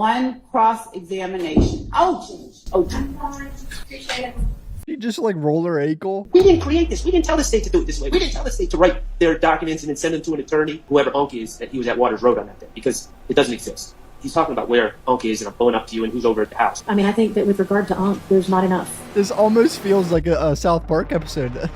on cross-examination. Oh, Judge. Oh, Judge. Appreciate it. You just like roller ankle. We didn't create this. We didn't tell the state to do it this way. We didn't tell the state to write their documents and then send them to an attorney, whoever Unc is, that he was at Waters Road on that day, because it doesn't exist. He's talking about where Unc is, and I'm going up to you and who's over at the house. I mean, I think that with regard to Unc, there's not enough. This almost feels like a South Park episode.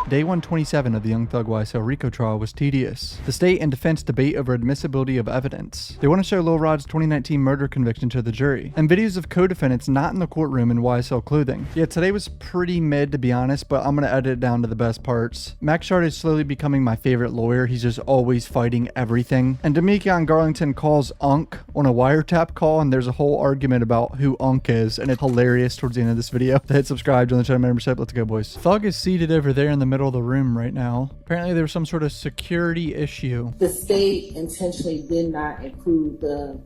Day 127 of the Young Thug YSL RICO trial was tedious. The state and defense debate over admissibility of evidence. They want to show Lil Rod's 2019 murder conviction to the jury, and videos of co-defendants not in the courtroom in YSL clothing. Yeah, today was pretty mid to be honest, but I'm gonna edit it down to the best parts. Max Schardt is slowly becoming my favorite lawyer. He's just always fighting everything. And Demekion Garlington calls Unc on a wiretap call, and there's a whole argument about who Unc is, and it's hilarious towards the end of this video. Hit subscribe, join the channel membership. Let's go, boys. Thug is seated over there in the middle of the room right now. Apparently there was some sort of security issue. The state intentionally did not include the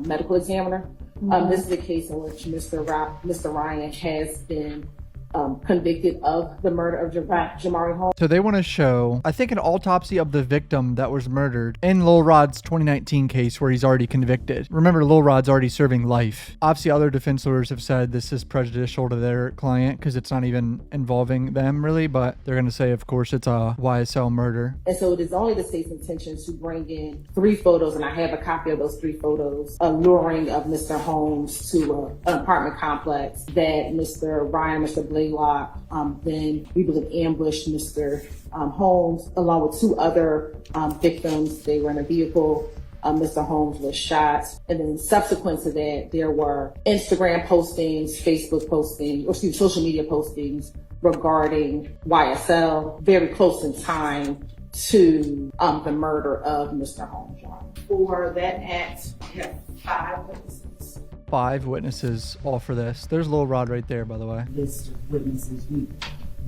medical examiner. This is a case in which Mr. Ryan has been convicted of the murder of Jamari Holmes. So they want to show, I think, an autopsy of the victim that was murdered in Lil Rod's 2019 case where he's already convicted. Remember, Lil Rod's already serving life. Obviously, other defense lawyers have said this is prejudicial to their client because it's not even involving them really, but they're going to say, of course, it's a YSL murder. And so it is only the state's intention to bring in 3 photos, and I have a copy of those 3 photos, a luring of Mr. Holmes to an apartment complex that Mr. Ryan, Mr. Blaylock, then we believe ambushed Mr. Holmes along with 2 other victims. They were in a vehicle. Mr. Holmes was shot. And then subsequent to that, there were Instagram postings, Facebook postings, or social media postings regarding YSL, very close in time to the murder of Mr. Holmes. For that act, we have 5 witnesses. 5 witnesses all for this. There's Lil Rod right there, by the way. List of witnesses. We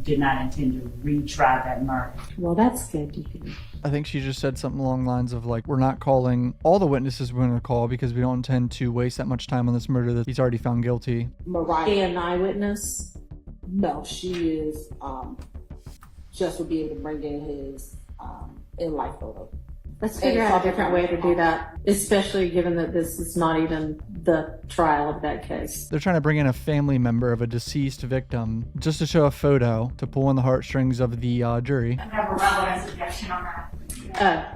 did not intend to retry that murder. Well, that's good to hear. I think she just said something along the lines of like, we're not calling all the witnesses we're going to call because we don't intend to waste that much time on this murder that he's already found guilty. Mariah. An eyewitness? No, she is just would be able to bring in his in-life photo. Let's figure out a different way to do that, especially given that this is not even the trial of that case. They're trying to bring in a family member of a deceased victim just to show a photo to pull on the heartstrings of the jury. I have a relevance objection on that.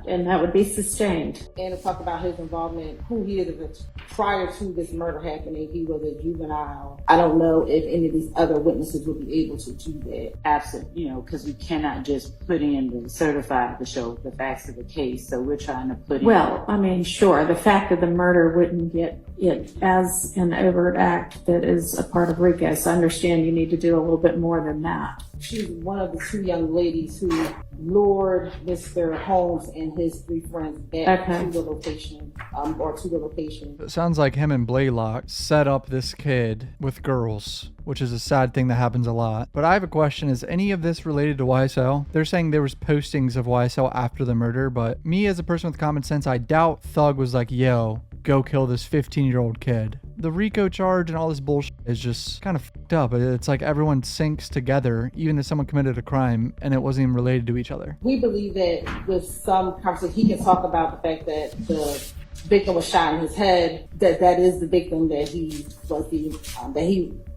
And that would be sustained. And to talk about his involvement, who he is. Prior to this murder happening, he was a juvenile. I don't know if any of these other witnesses would be able to do that. Absolutely, because we cannot just put in the certified to show the facts of the case. So we're trying to put in. Well, I mean, sure, the fact that the murder wouldn't get it as an overt act that is a part of RICO. So I understand you need to do a little bit more than that. She's one of the 2 young ladies who lured Mr. Holmes and his 3 friends back to the location, to the location. It sounds like him and Blaylock set up this kid with girls, which is a sad thing that happens a lot. But I have a question. Is any of this related to YSL? They're saying there was postings of YSL after the murder, but me as a person with common sense, I doubt Thug was like, yo, go kill this 15-year-old kid. The RICO charge and all this bullshit is just kind of fucked up. It's like everyone syncs together, even if someone committed a crime and it wasn't even related to each other. We believe that with some conversation, he can talk about the fact that the victim was shot in his head, that is the victim that he was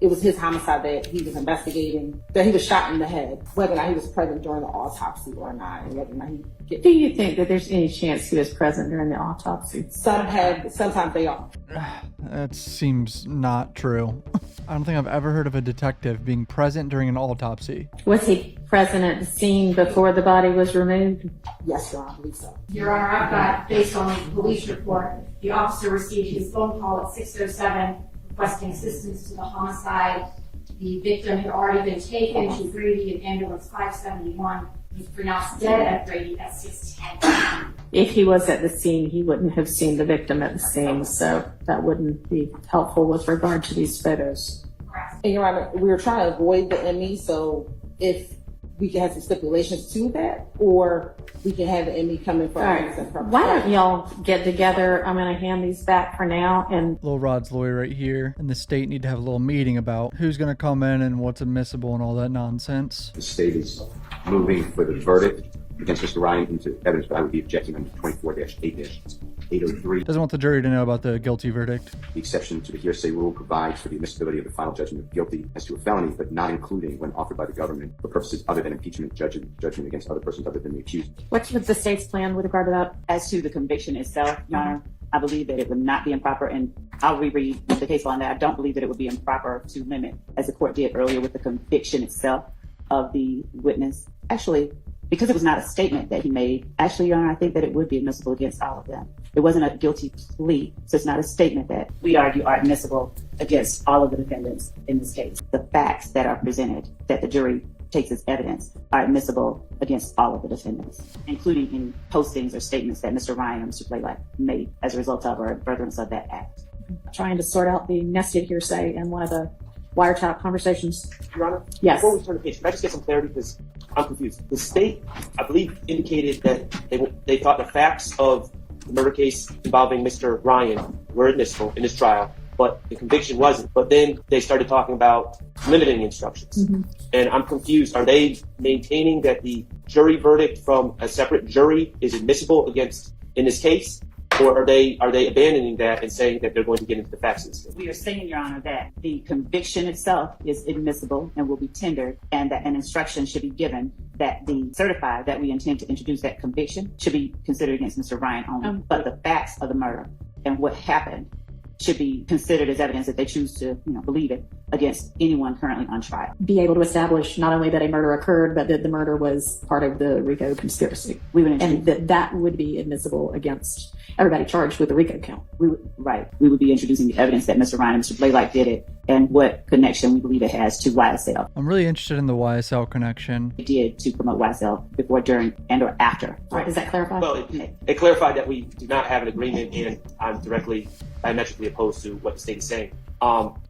it was his homicide that he was investigating, that he was shot in the head, whether or not he was present during the autopsy or not, and whether or not Do you think that there's any chance he was present during the autopsy? Sometimes they are. That seems not true. I don't think I've ever heard of a detective being present during an autopsy. Was he present at the scene before the body was removed? Yes, Your Honor, I believe so. Your Honor, I've got, based on the police report, the officer received his phone call at 6:07 requesting assistance to the homicide. The victim had already been taken to Grady at ambulance 571. He was pronounced dead at Grady at 6:10. If he was at the scene, he wouldn't have seen the victim at the scene, so that wouldn't be helpful with regard to these photos. And Your Honor, we were trying to avoid the ME, so if we can have some stipulations to that, or we can have the ME come in for innocent purpose. Why don't y'all get together? I'm going to hand these back for now. And Lil Rod's lawyer right here and the state need to have a little meeting about who's going to come in and what's admissible and all that nonsense. The state is moving for the verdict against Mr. Ryan into evidence, but I would be objecting under 24-8-803. Doesn't want the jury to know about the guilty verdict. The exception to the hearsay rule provides for the admissibility of the final judgment of guilty as to a felony, but not including when offered by the government for purposes other than impeachment, judgment against other persons other than the accused. What's the state's plan with regard to that? As to the conviction itself, Your Honor, I believe that it would not be improper, and I'll reread the case law on that. I don't believe that it would be improper to limit, as the court did earlier with the conviction itself of the witness. Actually, because it was not a statement that he made, actually, Your Honor, I think that it would be admissible against all of them. It wasn't a guilty plea, so it's not a statement that we argue are admissible against all of the defendants in this case. The facts that are presented, that the jury takes as evidence, are admissible against all of the defendants, including any postings or statements that Mr. Ryan or Mr. Blaylock made as a result of or in furtherance of that act. Trying to sort out the nested hearsay in one of the wiretap conversations. Your Honor? Yes. Before we turn the page, can I just get some clarity, because I'm confused. The state, I believe, indicated that they thought the facts of the murder case involving Mr. Ryan were admissible in his trial, but the conviction wasn't. But then they started talking about limiting instructions. And I'm confused. Are they maintaining that the jury verdict from a separate jury is admissible against in this case? Or are they abandoning that and saying that they're going to get into the facts of this case? We are saying, Your Honor, that the conviction itself is admissible and will be tendered, and that an instruction should be given that the certified that we intend to introduce that conviction should be considered against Mr. Ryan only. But the facts of the murder and what happened should be considered as evidence that they choose to, believe it, against anyone currently on trial. Be able to establish not only that a murder occurred, but that the murder was part of the RICO conspiracy. And that would be admissible against everybody charged with the RICO count. We would be introducing the evidence that Mr. Ryan and Mr. Blaylock did it, and what connection we believe it has to YSL. I'm really interested in the YSL connection. We did to promote YSL before, during, and or after. All right, does that clarify? Well, it clarified that we do not have an agreement, and I'm diametrically opposed to what the state is saying.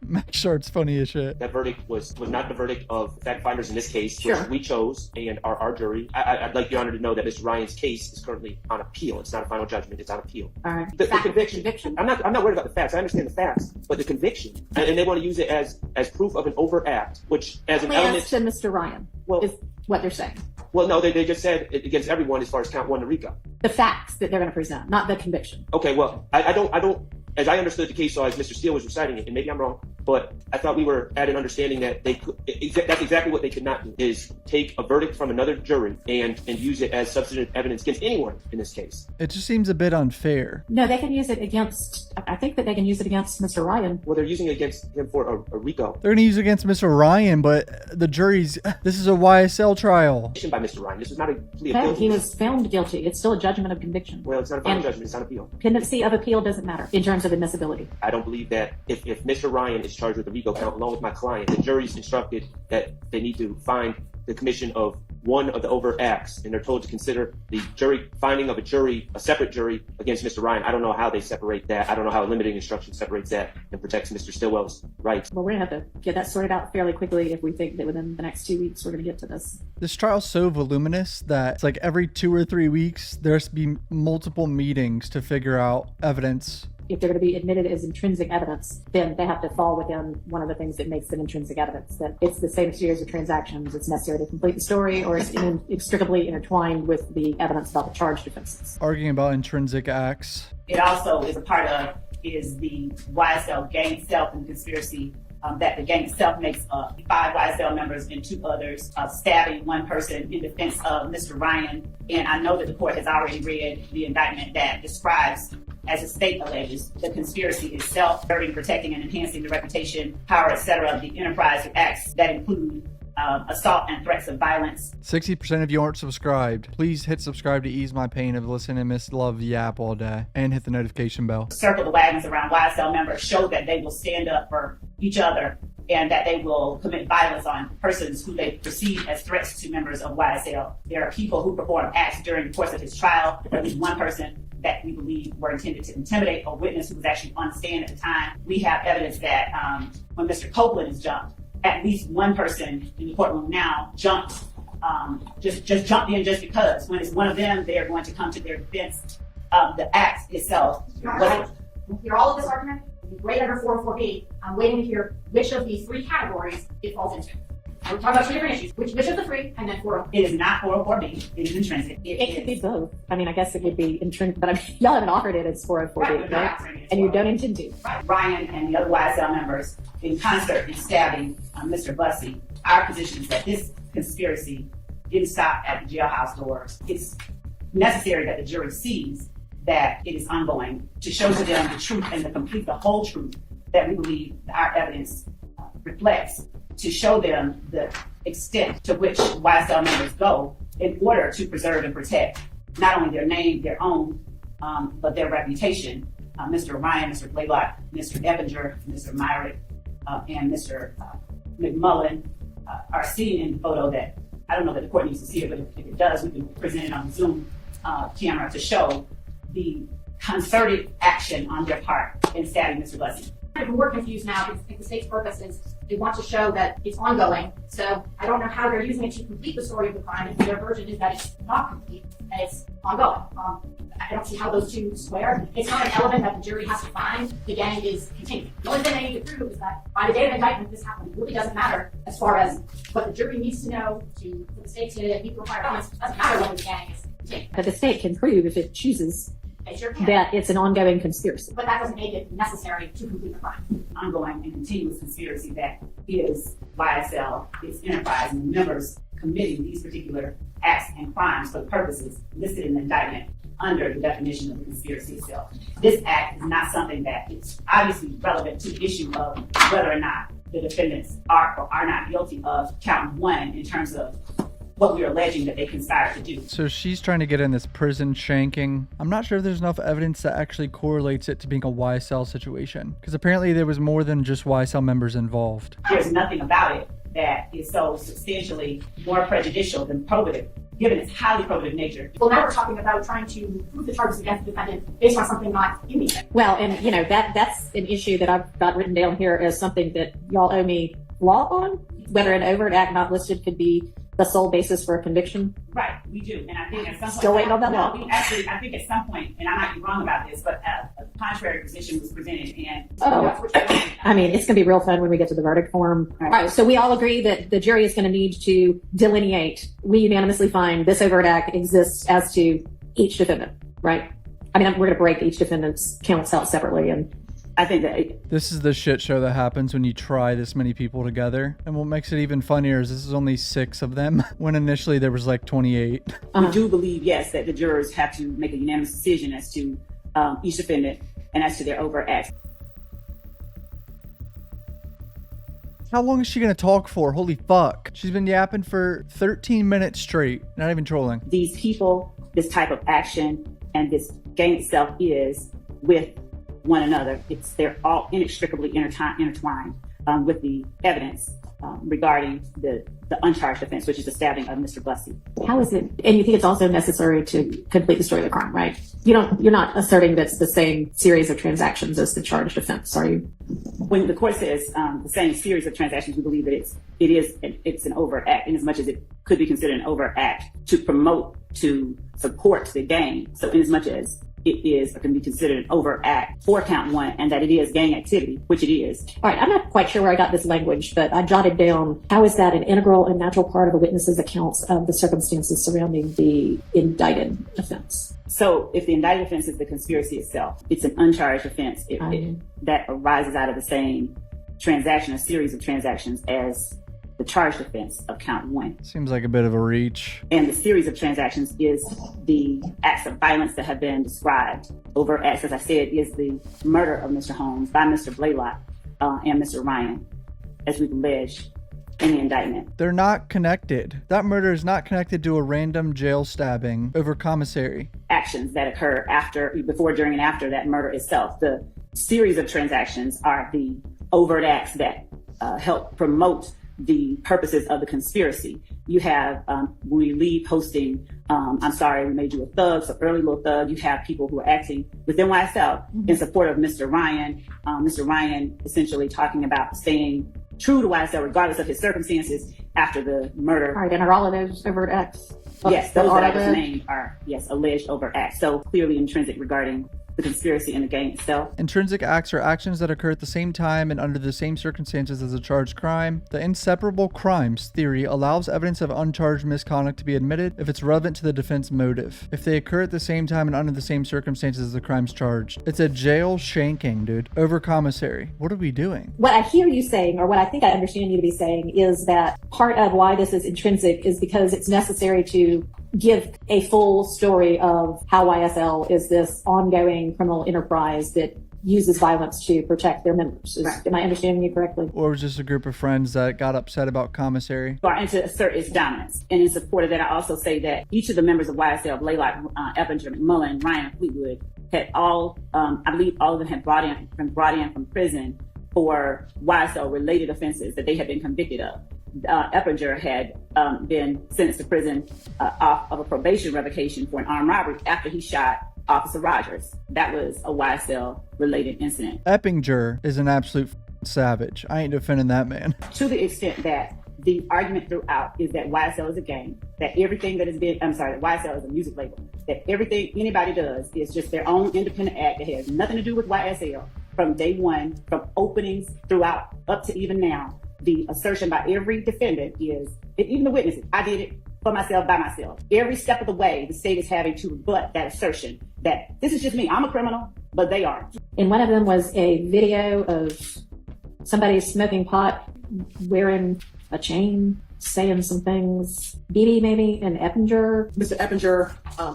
Max Sharp's funny as shit. That verdict was not the verdict of fact finders in this case, which we chose, and our jury. I'd like Your Honor to know that Mr. Ryan's case is currently on appeal. It's not a final judgment. It's on appeal. All right. The conviction. I'm not worried about the facts. I understand the facts, but the conviction, and they want to use it as proof of an overt act, which as an element to Mr. Ryan is what they're saying. Well, no, they just said it against everyone as far as count 1 to RICO. The facts that they're going to present, not the conviction. Okay, well, I don't. As I understood the case law, as Mr. Steele was reciting it, and maybe I'm wrong, but I thought we were at an understanding that they could. That's exactly what they could not do, is take a verdict from another jury and use it as substantive evidence against anyone in this case. It just seems a bit unfair. No, they can use it against. I think that they can use it against Mr. Ryan. Well, they're using it against him for a RICO. They're going to use it against Mr. Ryan, but the jury's. This is a YSL trial. By Mr. Ryan, this is not a plea of Okay, guilty. he was found guilty. It's still a judgment of conviction. Well, it's not a final judgment. It's on appeal. Pendency of appeal doesn't matter in terms of admissibility. I don't believe that if Mr. Ryan is charged with a RICO count along with my client, the jury's instructed that they need to find the commission of one of the overt acts, and they're told to consider the jury finding of a separate jury against Mr. Ryan. I don't know how they separate that. I don't know how a limiting instruction separates that and protects Mr. Stillwell's rights. Well, we're going to have to get that sorted out fairly quickly if we think that within the next 2 weeks we're going to get to this. This trial's so voluminous that it's like every 2 or 3 weeks there's to be multiple meetings to figure out evidence. If they're going to be admitted as intrinsic evidence, then they have to fall within one of the things that makes them intrinsic evidence, that it's the same series of transactions, it's necessary to complete the story, or it's inextricably intertwined with the evidence about the charged offenses. Arguing about intrinsic acts. It also is a part of the YSL gang itself and conspiracy that the gang itself makes 5 YSL members and 2 others, stabbing one person in defense of Mr. Ryan. And I know that the court has already read the indictment that describes, as the state alleges, the conspiracy itself, serving, protecting, and enhancing the reputation, power, etc. of the enterprise with acts that include assault and threats of violence. 60% of you aren't subscribed. Please hit subscribe to ease my pain of listening to Miss Love yap all day, and hit the notification bell. Circle the wagons around YSL members show that they will stand up for each other and that they will commit violence on persons who they perceive as threats to members of YSL. There are people who perform acts during the course of his trial. At least one person that we believe were intended to intimidate a witness who was actually on stand at the time. We have evidence that when Mr. Copeland is jumped, at least one person in the courtroom now jumped, just jumped in just because. When it's one of them, they are going to come to their defense of the act itself. We'll hear all of this argument. Right under 404B, I'm waiting to hear which of these 3 categories it falls into. We're talking about two different issues. Which of the three, and then 404? It is not 404B. It is intrinsic. It could be both. I mean, I guess it would be intrinsic, but I mean, y'all haven't offered it as 404B, right? And you don't intend to. Right. Ryan and the other YSL members in concert in stabbing Mr. Bussey. Our position is that this conspiracy didn't stop at the jailhouse doors. It's necessary that the jury sees that it is ongoing to show to them the truth and the whole truth that we believe our evidence reflects, to show them the extent to which YSL members go in order to preserve and protect not only their name, their own, but their reputation. Mr. Ryan, Mr. Blaylock, Mr. Eppinger, Mr. Myrick, and Mr. McMullen are seen in the photo that I don't know that the court needs to see it, but if it does, we can present it on the Zoom camera to show the concerted action on their part in stabbing Mr. Bussey. We're confused now because I think the state's purpose is they want to show that it's ongoing. So I don't know how they're using it to complete the story of the crime. If their version is that it's not complete and it's ongoing. I don't see how those two square. It's not an element that the jury has to find. The gang is continuing. The only thing they need to prove is that by the day of indictment, this happened. It really doesn't matter as far as what the jury needs to know for the state to meet the required elements. It doesn't matter whether the gang is continuing. But the state can prove, if it chooses, They sure can. that it's an ongoing conspiracy. But that doesn't make it necessary to complete the crime. Ongoing and continuous conspiracy that is YSL, its enterprise, and the members committing these particular acts and crimes for the purposes listed in the indictment under the definition of the conspiracy itself. This act is not something that is obviously relevant to the issue of whether or not the defendants are or are not guilty of count one in terms of what we're alleging that they conspired to do. So she's trying to get in this prison shanking. I'm not sure if there's enough evidence that actually correlates it to being a YSL situation, because apparently there was more than just YSL members involved. There's nothing about it that is so substantially more prejudicial than probative, given its highly probative nature. Well, now we're talking about trying to prove the charges against the defendant based on something not in the indictment. Well, and you know, that's an issue that I've got written down here as something that y'all owe me law on, whether an overt act not listed could be the sole basis for a conviction. Right, we do. And I think at some point... Still waiting on that law. I think at some point, and I might be wrong about this, but a contrary position was presented and... I mean, it's going to be real fun when we get to the verdict form. All right, so we all agree that the jury is going to need to delineate. We unanimously find this overt act exists as to each defendant, right? I mean, we're going to break each defendant's counts out separately, and I think that this is the shit show that happens when you try this many people together. And what makes it even funnier is this is only 6 of them, when initially there was like 28. We do believe, yes, that the jurors have to make a unanimous decision as to each defendant and as to their overt acts. How long is she going to talk for? Holy fuck. She's been yapping for 13 minutes straight. Not even trolling. These people, this type of action, and this game itself is with one another. They're all inextricably intertwined with the evidence regarding the uncharged offense, which is the stabbing of Mr. Bussey. how is it? And you think it's also necessary to complete the story of the crime, right? You're not asserting that's the same series of transactions as the charged offense, are you? When the court says the same series of transactions, we believe that it's an overt act, in as much as it could be considered an overt act to promote, to support the gang. So in as much as it is or can be considered an overt act for count one, and that it is gang activity, which it is. All right, I'm not quite sure where I got this language, but I jotted down, how is that an integral and natural part of a witness's accounts of the circumstances surrounding the indicted offense? So if the indicted offense is the conspiracy itself, it's an uncharged offense that arises out of the same transaction, a series of transactions as the charged offense of count one. Seems like a bit of a reach. And the series of transactions is the acts of violence that have been described. Overt acts, as I said, is the murder of Mr. Holmes by Mr. Blaylock and Mr. Ryan, as we've alleged in the indictment. They're not connected. That murder is not connected to a random jail stabbing over commissary. Actions that occur before, during, and after that murder itself. The series of transactions are the overt acts that help promote the purposes of the conspiracy. You have we leave posting, I'm sorry, we made you a thug, so early little thug. You have people who are acting within YSL in support of Mr. Ryan. Mr. Ryan essentially talking about staying true to YSL regardless of his circumstances after the murder. All right, and are all of those overt acts? Yes, those that I just named are, yes, alleged overt acts. So clearly intrinsic regarding the conspiracy and the gang itself. Intrinsic acts are actions that occur at the same time and under the same circumstances as a charged crime. The inseparable crimes theory allows evidence of uncharged misconduct to be admitted if it's relevant to the defense motive, if they occur at the same time and under the same circumstances as the crimes charged. It's a jail shanking, dude. Over commissary. What are we doing? What I hear you saying, or what I think I understand you to be saying, is that part of why this is intrinsic is because it's necessary to give a full story of how YSL is this ongoing criminal enterprise that uses violence to protect their members. Am I understanding you correctly? Or was just a group of friends that got upset about commissary? And to assert its dominance. And in support of that, I also say that each of the members of YSL, Blaylock, Eppinger, McMullen, Ryan, Fleetwood, had all, I believe all of them had been brought in from prison for YSL related offenses that they had been convicted of. Eppinger had been sentenced to prison off of a probation revocation for an armed robbery after he shot Officer Rogers. That was a YSL related incident. Eppinger is an absolute savage. I ain't defending that man. To the extent that the argument throughout is that YSL is a gang, that everything that has been, that YSL is a music label, that everything anybody does is just their own independent act that has nothing to do with YSL from day one, from openings throughout up to even now. The assertion by every defendant is, even the witnesses, I did it for myself, by myself. Every step of the way, the state is having to rebut that assertion that this is just me, I'm a criminal, but they aren't. And one of them was a video of somebody smoking pot, wearing a chain, saying some things. BEBEE maybe, and Eppinger. Mr. Eppinger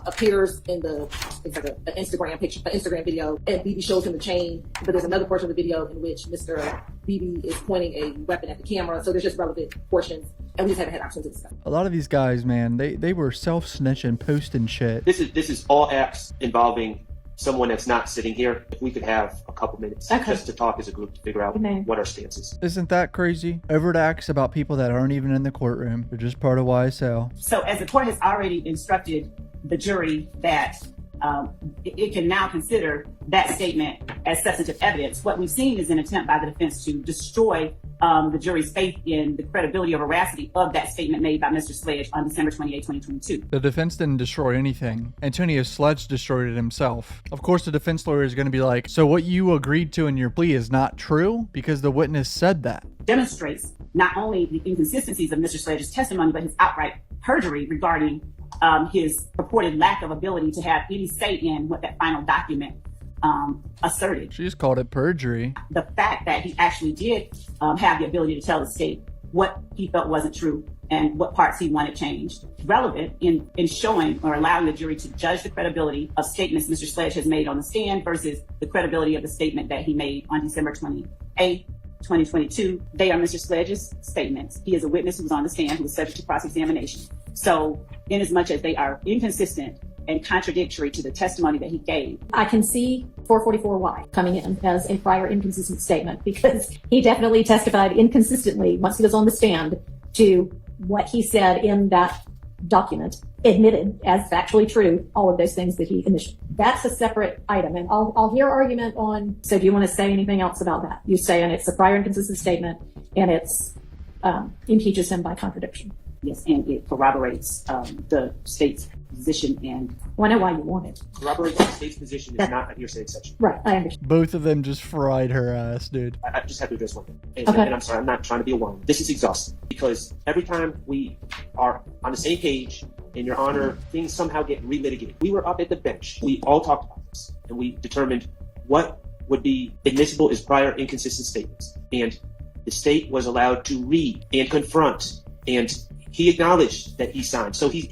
appears in the an Instagram picture, an Instagram video, and BEBEE shows him the chain. But there's another portion of the video in which Mr. BEBEE is pointing a weapon at the camera. So there's just relevant portions, and we just haven't had options to discuss. A lot of these guys, man, they were self-snitching, posting shit. This is all acts involving someone that's not sitting here. If we could have a couple minutes just to talk as a group to figure out what our stance is. Isn't that crazy? Overt acts about people that aren't even in the courtroom. They're just part of YSL. So as the court has already instructed the jury that it can now consider that statement as substantive evidence, what we've seen is an attempt by the defense to destroy the jury's faith in the credibility or veracity of that statement made by Mr. Sledge on December 28, 2022. The defense didn't destroy anything. Antonio Sledge destroyed it himself. Of course, the defense lawyer is going to be like, so what you agreed to in your plea is not true because the witness said that. Demonstrates not only the inconsistencies of Mr. Sledge's testimony, but his outright perjury regarding his purported lack of ability to have any say in what that final document asserted. She just called it perjury. The fact that he actually did have the ability to tell the state what he felt wasn't true and what parts he wanted changed, relevant in showing or allowing the jury to judge the credibility of statements Mr. Sledge has made on the stand versus the credibility of the statement that he made on December 28, 2022. They are Mr. Sledge's statements. He is a witness who was on the stand who was subject to cross-examination. So in as much as they are inconsistent and contradictory to the testimony that he gave, I can see 444Y coming in as a prior inconsistent statement because he definitely testified inconsistently once he was on the stand to what he said in that document, admitted as factually true all of those things that he initially. That's a separate item, and I'll hear argument on. So do you want to say anything else about that? You say, and it's a prior inconsistent statement, and it's impeaches him by contradiction. Yes, and it corroborates the state's position, and well, I know why you want it. Corroborates the state's position is not a hearsay exception. Right, I understand. Both of them just fried her ass, dude. I just have to address one thing. And I'm sorry, I'm not trying to be a one. This is exhausting because every time we are on the same page, in your honor, things somehow get relitigated. We were up at the bench. We all talked about this, and we determined what would be admissible as prior inconsistent statements. And the state was allowed to read and confront, and he acknowledged that he signed. So he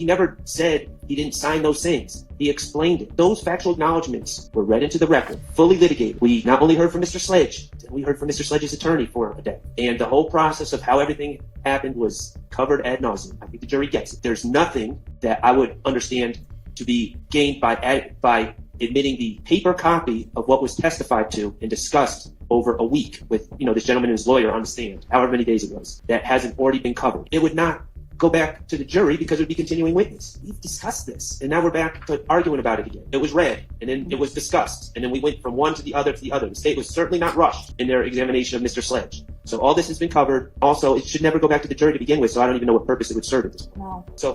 never said he didn't sign those things. He explained it. Those factual acknowledgments were read into the record, fully litigated. We not only heard from Mr. Sledge, we heard from Mr. Sledge's attorney for a day. And the whole process of how everything happened was covered ad nauseum. I think the jury gets it. There's nothing that I would understand to be gained by admitting the paper copy of what was testified to and discussed over a week with, this gentleman and his lawyer on the stand, however many days it was, that hasn't already been covered. It would not go back to the jury because it would be continuing witness. We've discussed this, and now we're back to arguing about it again. It was read, and then it was discussed, and then we went from one to the other to the other. The state was certainly not rushed in their examination of Mr. Sledge. So all this has been covered. Also, it should never go back to the jury to begin with, so I don't even know what purpose it would serve at this point.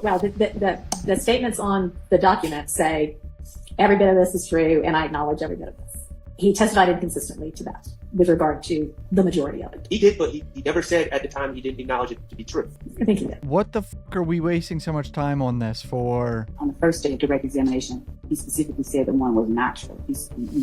Well, the statements on the document say every bit of this is true, and I acknowledge every bit of this. He testified inconsistently to that with regard to the majority of it. He did, but he never said at the time he didn't acknowledge it to be true. I think he did. What the fuck are we wasting so much time on this for? On the first day of direct examination, he specifically said that one was not true. He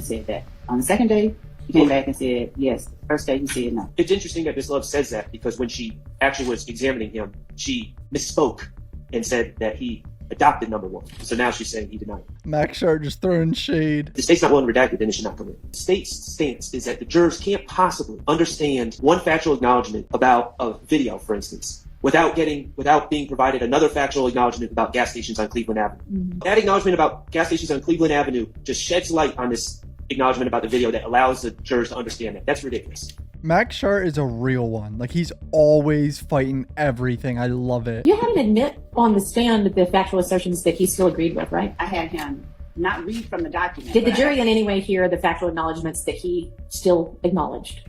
said that. On the second day, he came back and said, yes. First day, he said no. It's interesting that Ms. Love says that because when she actually was examining him, she misspoke and said that he adopted number one. So now she's saying he denied it. Max Schardt just throwing shade. The state's not willing to redact it, then it should not come in. The state's stance is that the jurors can't possibly understand one factual acknowledgement about a video, for instance, without being provided another factual acknowledgement about gas stations on Cleveland Avenue. Mm-hmm. That acknowledgement about gas stations on Cleveland Avenue just sheds light on this acknowledgement about the video that allows the jurors to understand that. That's ridiculous. Max Schardt is a real one. Like, he's always fighting everything. I love it. You had him admit on the stand the factual assertions that he still agreed with, right? I had him not read from the document. Did the but jury in any way hear the factual acknowledgments that he still acknowledged?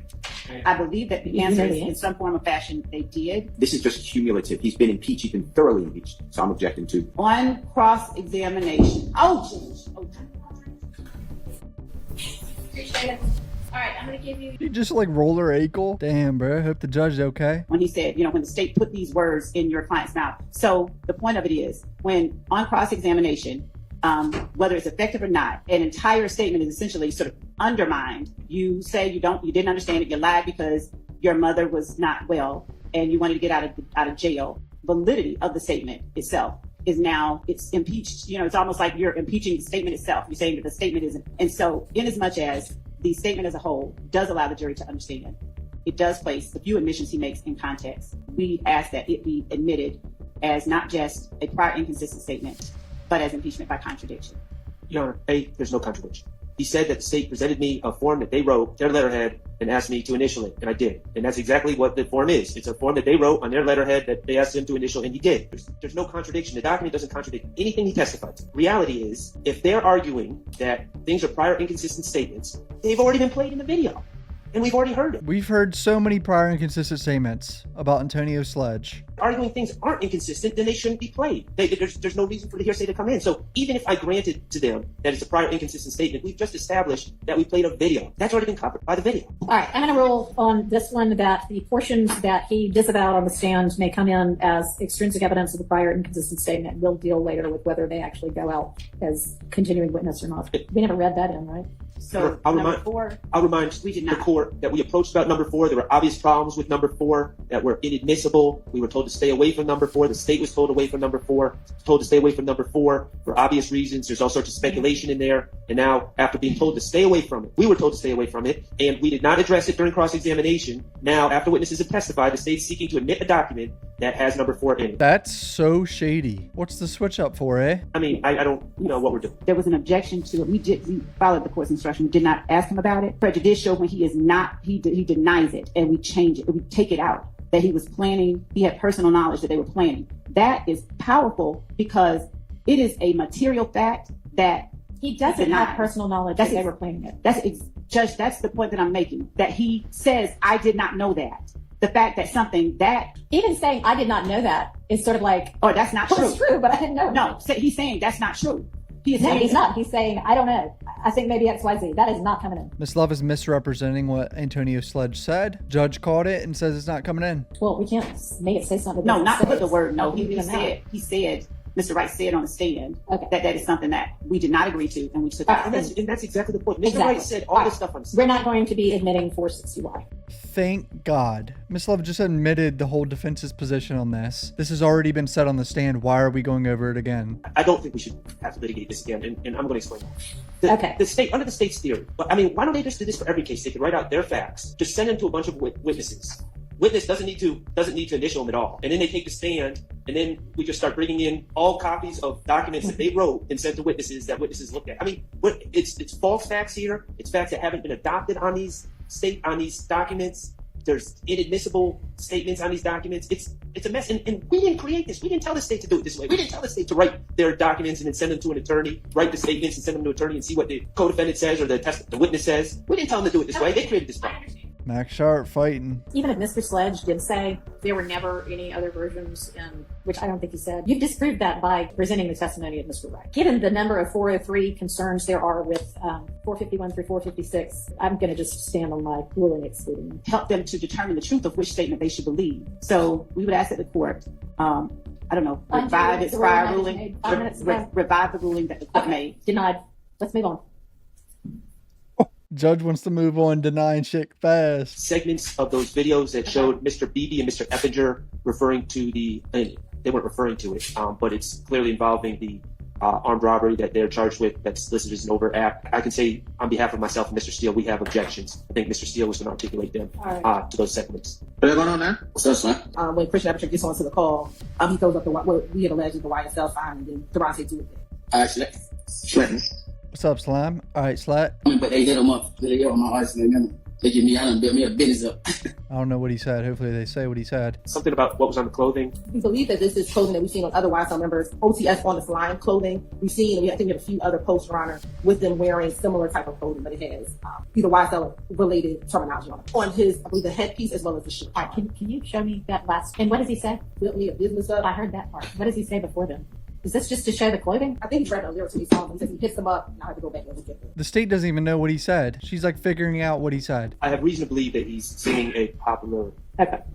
I believe that the answer is in some form or fashion they did. This is just cumulative. He's been impeached. He's been thoroughly impeached. So I'm objecting to. On cross-examination. Oh, Appreciate it. All right, I'm going to give you. You just like roller ankle. Damn, bro. Hope the judge is okay. when he said, when the state put these words in your client's mouth. So the point of it is, when on cross-examination, whether it's effective or not, an entire statement is essentially sort of undermined. You say you didn't understand it, you lied because your mother was not well and you wanted to get out of jail. Validity of the statement itself is now, it's impeached. It's almost like you're impeaching the statement itself. You're saying that the statement isn't. And so in as much as the statement as a whole does allow the jury to understand, it does place the few admissions he makes in context. We ask that it be admitted as not just a prior inconsistent statement, but as impeachment by contradiction. Your Honor, there's no contradiction. He said that the state presented me a form that they wrote, their letterhead, and asked me to initial it, and I did. And that's exactly what the form is. It's a form that they wrote on their letterhead that they asked him to initial, and he did. There's no contradiction. The document doesn't contradict anything he testified to. Reality is, if they're arguing that things are prior inconsistent statements, they've already been played in the video, and we've already heard it. We've heard so many prior inconsistent statements about Antonio Sledge. Arguing things aren't inconsistent, then they shouldn't be played. There's no reason for the hearsay to come in. So even if I granted to them that it's a prior inconsistent statement, we've just established that we played a video. That's already been covered by the video. All right, I'm going to rule on this one that the portions that he disavowed on the stand may come in as extrinsic evidence of the prior inconsistent statement. We'll deal later with whether they actually go out as continuing witness or not. We never read that in, right? So I'll number remind, four, I'll remind we did the not. court that we approached about number 4. There were obvious problems with number 4 that were inadmissible. We were told to stay away from number 4. The state was told away from number 4. Told to stay away from number 4 for obvious reasons. There's all sorts of speculation in there. And now, after being told to stay away from it, we were told to stay away from it, and we did not address it during cross-examination. Now, after witnesses have testified, the state's seeking to admit a document that has number 4 in it. That's so shady. What's the switch up for, eh? I mean, I don't know what we're doing. There was an objection to it. We followed the court's instruction. We did not ask him about it. Prejudicial when he is not, he denies it, and we change it. We take it out. That he was planning, he had personal knowledge that they were planning. That is powerful because it is a material fact that He doesn't have personal knowledge that they were planning it. Judge, that's the point that I'm making. That he says, I did not know that. The fact that something that... Even saying, I did not know that is sort of like, oh, that's not well, true. it's true, but I didn't know. No, he's saying that's not true. He is No, saying he's not. He's saying, I don't know. I think maybe XYZ. That is not coming in. Miss Love is misrepresenting what Antonio Sledge said. Judge caught it and says it's not coming in. Well, we can't make it say something. No, not to put the It's- word no. we He don't know. said, Mr. Wright said on the stand Okay. that is something that we did not agree to and we took Alright, out. And that's exactly the point. Mr. Exactly. Wright said all this stuff on We're not going to be admitting 460Y. Thank God. Miss Love just admitted the whole defense's position on this. This has already been said on the stand. Why are we going over it again? I don't think we should have to litigate this again, and I'm going to explain. Okay. The state, under the state's theory, I mean, why don't they just do this for every case? They could write out their facts, just send them to a bunch of witnesses. Witness doesn't need to initial them at all, and then they take the stand, and then we just start bringing in all copies of documents that they wrote and sent to witnesses that witnesses looked at. I mean, it's false facts here. It's facts that haven't been adopted on these documents. There's inadmissible statements on these documents. It's a mess, and we didn't create this. We didn't tell the state to do it this way. We didn't tell the state to write their documents and then send them to an attorney, write the statements and send them to an attorney and see what the co-defendant says or the witness says. We didn't tell them to do it this way. They created this I problem. understand. Max Schardt fighting. Even if Mr. Sledge did say there were never any other versions, which I don't think he said, you've disproved that by presenting the testimony of Mr. Wright. Given the number of 403 concerns there are with 451 through 456, I'm going to just stand on my ruling excluding. Help them to determine the truth of which statement they should believe. So we would ask that the court, I don't know, revive its prior ruling, revive the ruling that the court made. Denied. Let's move on. Judge wants to move on, denying shit fast. Segments of those videos that showed Mr. BEBEE and Mr. EPPINGER referring to they weren't referring to it, but it's clearly involving the armed robbery that they're charged with that's listed as an overt act. I can say on behalf of myself and Mr. Steele, we have objections. I think Mr. Steele was going to articulate them to those segments. What's going on there? What's up, son? When Christian EPPINGER gets onto the call, he throws up what we had alleged is the YSL sign, and then THROWIN said do it. All right, Slat. What's up, Slime? All right, Slat. But they hit him up. They hit on my arsenal. Remember? They give me, I done built me a business up. I don't know what he said. Hopefully they say what he said. Something about what was on the clothing. We believe that this is clothing that we've seen on other YSL members. OTS on the slime clothing. We've seen, I think we have a few other posts, Your Honor, with them wearing similar type of clothing, but it has either YSL related terminology on it. On his, I believe, the headpiece as well as the shirt. All right, can you show me that last? And what does he say? Built me a business up. I heard that part. What does he say before then? Is this just to show the clothing? I think he's read those lyrics to these songs. He says he hits them up, and I have to go back and look at them. The state doesn't even know what he said. She's like figuring out what he said. I have reason to believe that he's singing a popular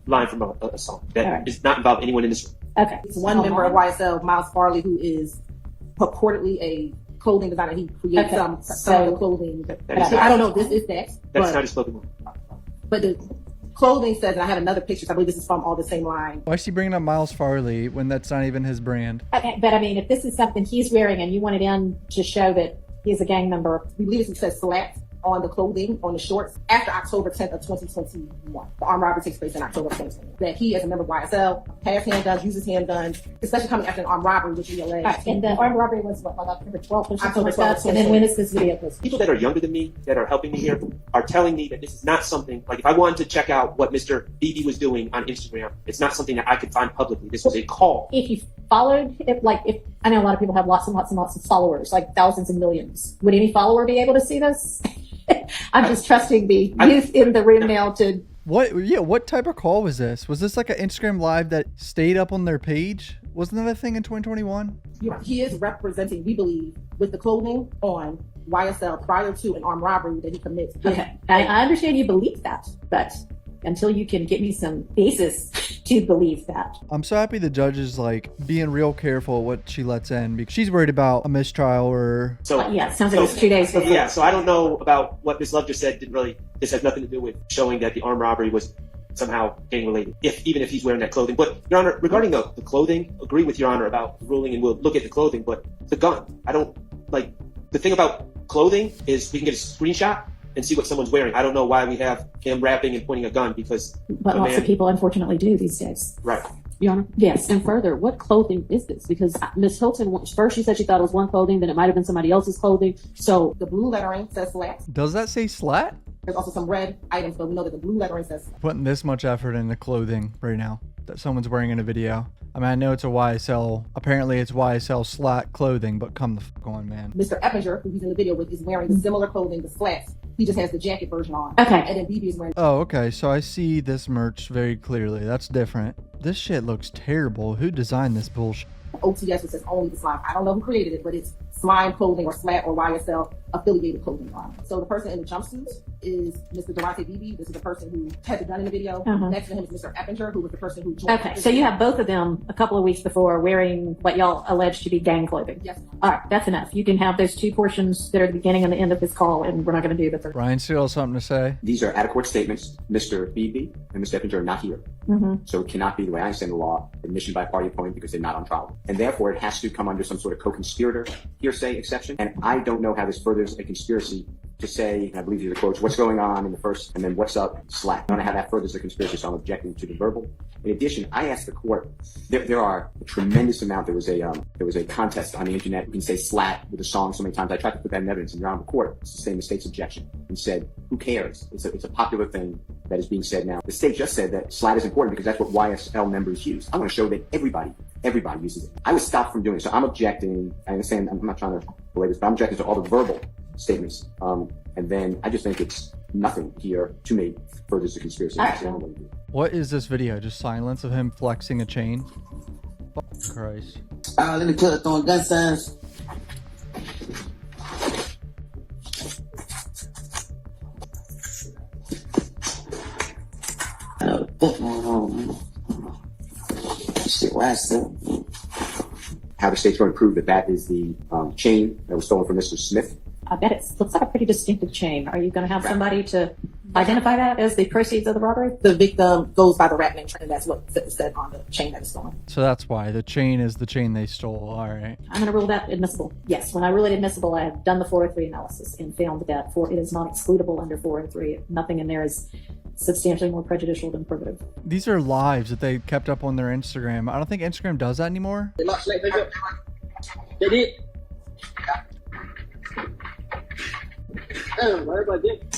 line from a song that does not involve anyone in this room. Okay. It's one member of YSL, Miles Farley, who is purportedly a clothing designer. He creates some of the clothing. I don't know if this is that. That's not his clothing line. But the clothing says, and I have another picture, so I believe this is from all the same line. Why is she bringing up Miles Farley when that's not even his brand? Okay, but I mean, if this is something he's wearing and you want it in to show that he's a gang member. We believe it says SLAT on the clothing, on the shorts, after October 10th of 2021. The armed robbery takes place in October 2021. That he, as a member of YSL, has handguns, uses handguns, especially coming after an armed robbery, which we allege. Right, and the armed robbery was what, like October 12th or something October like that? 12th, And then when is this video posted? People that are younger than me, that are helping me here, are telling me that this is not something, like if I wanted to check out what Mr. BEBEE was doing on Instagram, it's not something that I could find publicly. This was a call. If you followed, if I know a lot of people have lots and lots and lots of followers, like thousands and millions. Would any follower be able to see this? I'm just trusting the youth in the room now to... What type of call was this? Was this like an Instagram live that stayed up on their page? Wasn't that a thing in 2021? He is representing, we believe, with the clothing on YSL prior to an armed robbery that he commits. Okay, I understand you believe that, but until you can get me some basis to believe that. I'm so happy the judge is like being real careful what she lets in because she's worried about a mistrial or... Yeah, it sounds like it's 2 days before. Yeah, so I don't know about what Ms. Love just said. This has nothing to do with showing that the armed robbery was somehow gang related, even if he's wearing that clothing. But Your Honor, regarding the clothing, agree with Your Honor about the ruling, and we'll look at the clothing, but the gun, the thing about clothing is we can get a screenshot and see what someone's wearing. I don't know why we have him rapping and pointing a gun because... But lots of people unfortunately do these days. Right. Your Honor? Yes. And further, what clothing is this? Because Ms. Hilton, first she said she thought it was one clothing, then it might have been somebody else's clothing. So the blue lettering says SLAT. Does that say SLAT? There's also some red items, but we know that the blue lettering says SLAT. Putting this much effort into clothing right now that someone's wearing in a video. I mean, I know it's a YSL. Apparently it's YSL SLAT clothing, but come the fuck on, man. Mr. EPPINGER, who he's in the video with, is wearing the similar clothing, the slats. He just has the jacket version on. Okay. And then BEBEE is wearing... Oh, okay. So I see this merch very clearly. That's different. This shit looks terrible. Who designed this bullshit? OTS, which says only the slime. I don't know who created it, but it's slime clothing or SLAT or YSL affiliated clothing line. So the person in the jumpsuit is Mr. Durante BEBEE. This is the person who had the gun in the video. Next to him is Mr. EPPINGER, who was the person who joined. Okay, so you have both of them a couple of weeks before wearing what y'all allege to be gang clothing. Yes. All right, that's enough. You can have those two portions that are the beginning and the end of this call, and we're not going to do the third. Ryan still has something to say. These are out-of-court statements. Mr. BEBEE and Mr. EPPINGER are not here. So it cannot be, the way I understand the law, admission by party appointment because they're not on trial. And therefore, it has to come under some sort of co-conspirator hearsay exception. And I don't know how this furthers a conspiracy to say, I believe these are the quotes, what's going on in the first, and then what's up, SLAT. I don't know how that furthers the conspiracy, so I'm objecting to the verbal. In addition, I asked the court, there are a tremendous amount, there was a contest on the internet, you can say SLAT with a song so many times, I tried to put that in evidence, and Your Honor, the court sustained the state's objection and said, who cares? It's a popular thing that is being said now. The state just said that SLAT is important because that's what YSL members use. I want to show that everybody uses it. I was stopped from doing it, so I'm objecting. I understand, I'm not trying to belabor this, but I'm objecting to all the verbal statements. And then I just think it's nothing here to me furthers the conspiracy. What is this video? Just silence of him flexing a chain? Christ. In the club throwing gun signs. I know the fuck going on, man. Shit, YSL. How the state's going to prove that that is the chain that was stolen from Mr. Smith? I bet it looks like a pretty distinctive chain. Are you going to have somebody to identify that as the proceeds of the robbery? The victim goes by the rap name, and that's what said on the chain that is stolen. So that's why the chain is the chain they stole. All right. I'm going to rule that admissible. Yes, when I rule it admissible, I have done the 403 analysis and found that it is not excludable under 403. Nothing in there is substantially more prejudicial than probative. These are lives that they kept up on their Instagram. I don't think Instagram does that anymore. They locked Slate back up. They did. Damn, everybody did.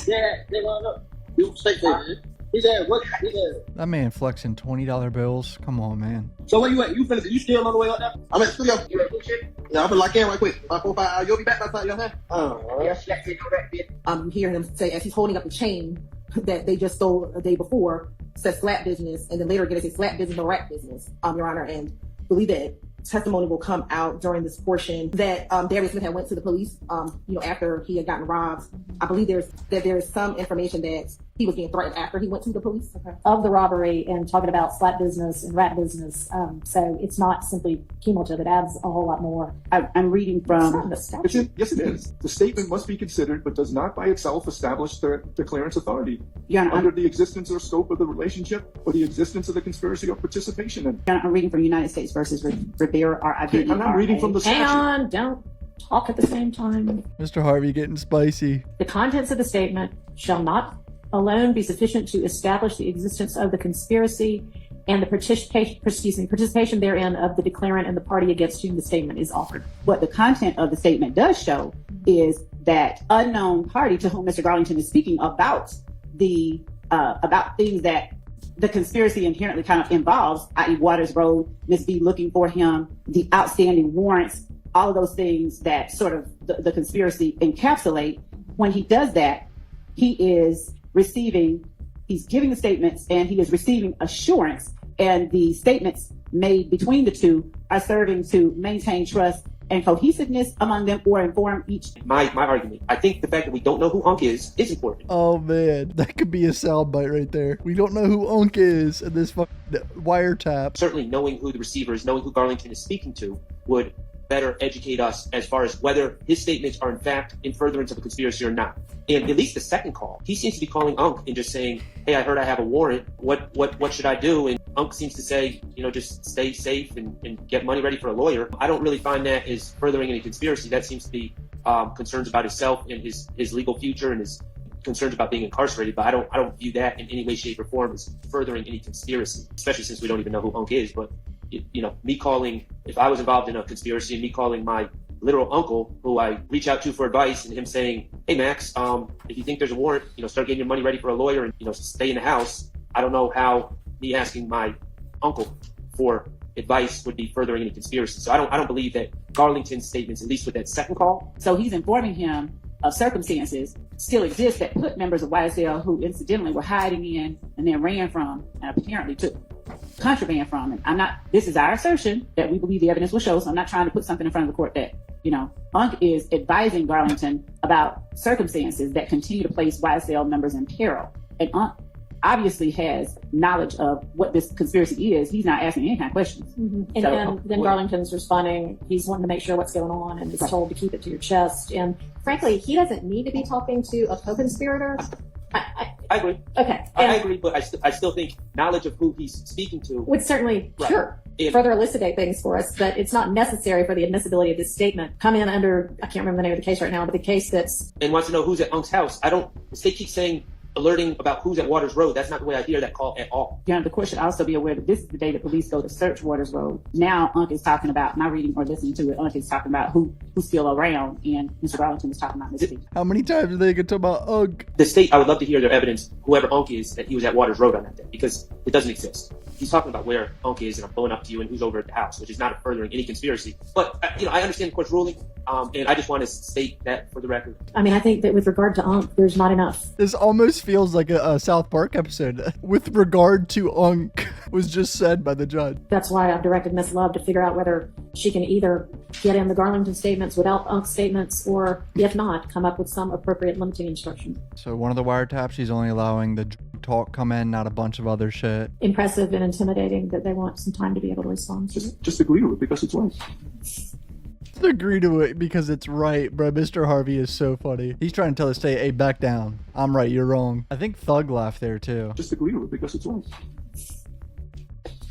They locked up. You Slate back. He said, what? He said. That man flexing $20 bills. Come on, man. So where you at? You finished? You still on the way up there? I'm at the studio. You ready to shit? Yeah, I'm gonna lock in right quick. 4 or 5 hours. You'll be back by the time you're here. Oh, yeah. Hearing him say as he's holding up the chain that they just stole a day before, says slap business, and then later again it says slap business, no rap business, Your Honor, and believe that testimony will come out during this portion that Darius Smith had went to the police, after he had gotten robbed. I believe there's some information that he was being threatened after he went to the police. Of the robbery and talking about slap business and rat business. So it's not simply cumulative. It adds a whole lot more. I'm reading from... Yes, it is. The statement must be considered, but does not by itself establish the declarant's authority under the existence or scope of the relationship or the existence of the conspiracy or participation in. I'm reading from United States versus Rivera, R-I-V-E-R-A. I'm reading from the statute. Hang on, don't talk at the same time. Mr. Harvey getting spicy. The contents of the statement shall not alone be sufficient to establish the existence of the conspiracy and the participation therein of the declarant and the party against whom the statement is offered. What the content of the statement does show is that unknown party to whom Mr. Garlington is speaking about about things that the conspiracy inherently kind of involves, i.e. Waters Road, Ms. B looking for him, the outstanding warrants, all of those things that sort of the conspiracy encapsulate. When he does that, he's giving the statements and he is receiving assurance, and the statements made between the two are serving to maintain trust and cohesiveness among them or inform each. My argument, I think the fact that we don't know who Unk is important. Oh man, that could be a soundbite right there. We don't know who Unk is in this wiretap. Certainly knowing who the receiver is, knowing who Garlington is speaking to would better educate us as far as whether his statements are in fact in furtherance of a conspiracy or not. And at least the second call, he seems to be calling Unk and just saying, hey, I heard I have a warrant. What should I do? And Unk seems to say, just stay safe and get money ready for a lawyer. I don't really find that as furthering any conspiracy. That seems to be concerns about himself and his legal future and his concerns about being incarcerated. But I don't view that in any way, shape, or form as furthering any conspiracy, especially since we don't even know who Unk is. But me calling, if I was involved in a conspiracy, and me calling my literal uncle, who I reach out to for advice, and him saying, hey Max, if you think there's a warrant, start getting your money ready for a lawyer and stay in the house. I don't know how me asking my uncle for advice would be furthering any conspiracy. So I don't believe that Garlington's statements, at least with that second call. So he's informing him of circumstances still exist that put members of YSL who incidentally were hiding in and then ran from and apparently took contraband from. And this is our assertion that we believe the evidence will show. So I'm not trying to put something in front of the court that, Unk is advising Garlington about circumstances that continue to place YSL members in peril. And Unk obviously has knowledge of what this conspiracy is. He's not asking any kind of questions. Mm-hmm. And then Garlington's responding, he's wanting to make sure what's going on and is told to keep it to your chest. And frankly, he doesn't need to be talking to a co-conspirator. I agree. Okay. I agree, but I still think knowledge of who he's speaking to would certainly, further elucidate things for us, but it's not necessary for the admissibility of this statement. Come in under, I can't remember the name of the case right now, but the case that's... And wants to know who's at Unk's house. The state keeps saying alerting about who's at Waters Road. That's not the way I hear that call at all. The court should also be aware that this is the day that police go to search Waters Road. Now Unk is talking about, not reading or listening to it, Unk is talking about who's still around, and Mr. Garlington is talking about Ms. B. How many times are they going to talk about Unk? The state, I would love to hear their evidence, whoever Unk is, that he was at Waters Road on that day, because it doesn't exist. he's talking about where Unc is, and I'm going up to you, and who's over at the house, which is not furthering any conspiracy. But I understand the court's ruling, and I just want to state that for the record. I mean, I think that with regard to Unc, there's not enough. This almost feels like a South Park episode. With regard to Unc was just said by the judge. That's why I've directed Miss Love to figure out whether she can either get in the Garlington statements without Unc's statements, or if not, come up with some appropriate limiting instruction. So one of the wiretaps, she's only allowing the talk come in, not a bunch of other shit. Impressive and intimidating that they want some time to be able to respond. Just agree to it because it's right. Just agree to it because it's right, bro. Mr. Harvey is so funny. He's trying to tell the state, hey, back down. I'm right, you're wrong. I think Thug laughed there too. Just agree to it because it's right.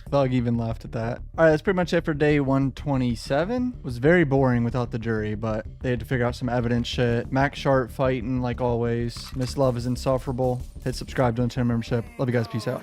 Thug even laughed at that. All right, that's pretty much it for day 127. It was very boring without the jury, but they had to figure out some evidence shit. Max Schardt fighting like always. Miss Love is insufferable. Hit subscribe, don't turn membership. Love you guys. Peace out.